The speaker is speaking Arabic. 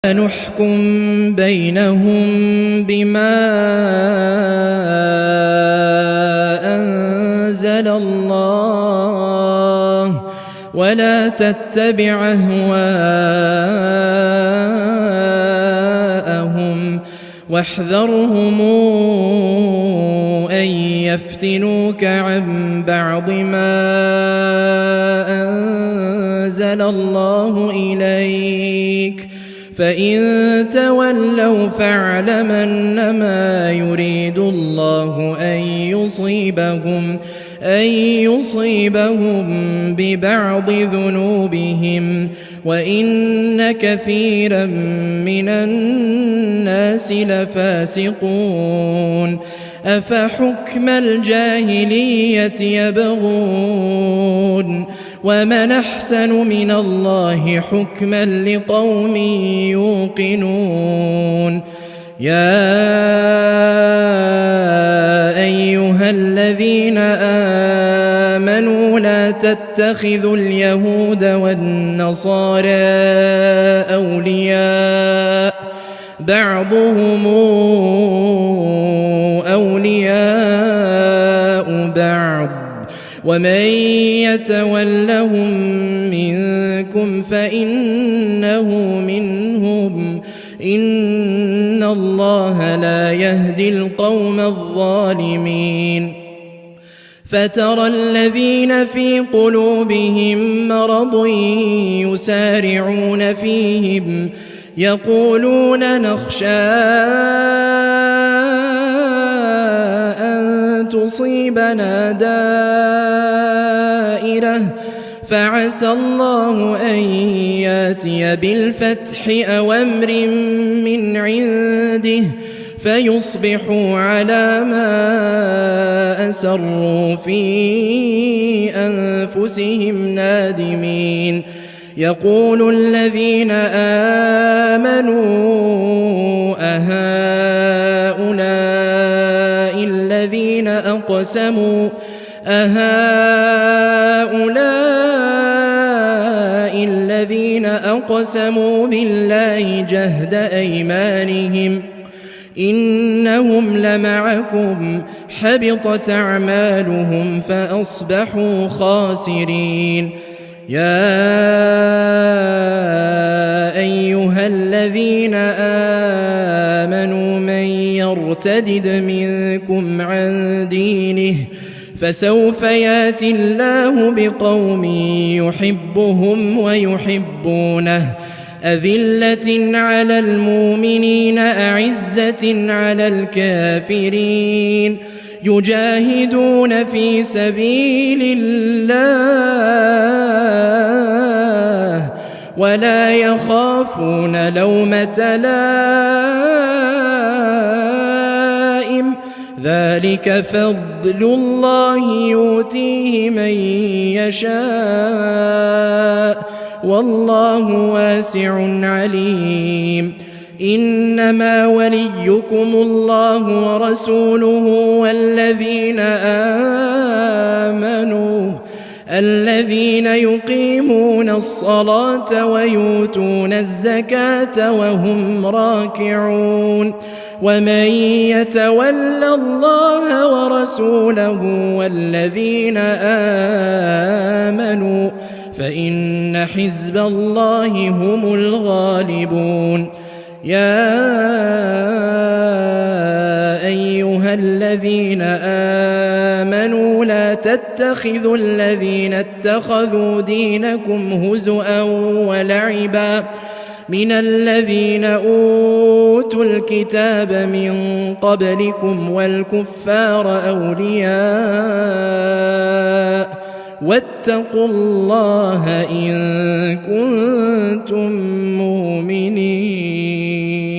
نحكم بينهم بما أنزل الله ولا تتبع أهواءهم واحذرهم أن يفتنوك عن بعض ما أنزل الله إليك فإن تولوا فاعلم أنما يريد الله أن يصيبهم ببعض ذنوبهم وإن كثيرا من الناس لفاسقون أفحكم الجاهلية يبغون ومن أحسن من الله حكما لقوم يوقنون يا أيها الذين آمنوا لا تتخذوا اليهود والنصارى أولياء بعضهم أولياء بعض ومن يتولهم منكم فإنه منهم إن الله لا يهدي القوم الظالمين فترى الذين في قلوبهم مرض يسارعون فيهم يقولون نخشى أن تصيبنا دائرة فعسى الله أن ياتي بالفتح أو أمر من عنده فيصبحوا على ما أسروا في أنفسهم نادمين يقول الذين آمنوا أهؤلاء الذين أقسموا بالله جهد أيمانهم إنهم لمعكم حبطت أعمالهم فأصبحوا خاسرين يا أيها الذين آمنوا من يرتدد منكم عن دينه فسوف ياتي الله بقوم يحبهم ويحبونه أذلة على المؤمنين أعزة على الكافرين يجاهدون في سبيل الله ولا يخافون لومة لائم ذلك فضل الله يؤتيه من يشاء والله واسع عليم إنما وليكم الله ورسوله والذين آمنوا الذين يقيمون الصلاة ويؤتون الزكاة وهم راكعون ومن يتول الله ورسوله والذين آمنوا فإن حزب الله هم الغالبون يا أيها الذين آمنوا لا تتخذوا الذين اتخذوا دينكم هزؤا ولعبا من الذين أوتوا الكتاب من قبلكم والكفار أولياء واتقوا الله إن كنتم مؤمنين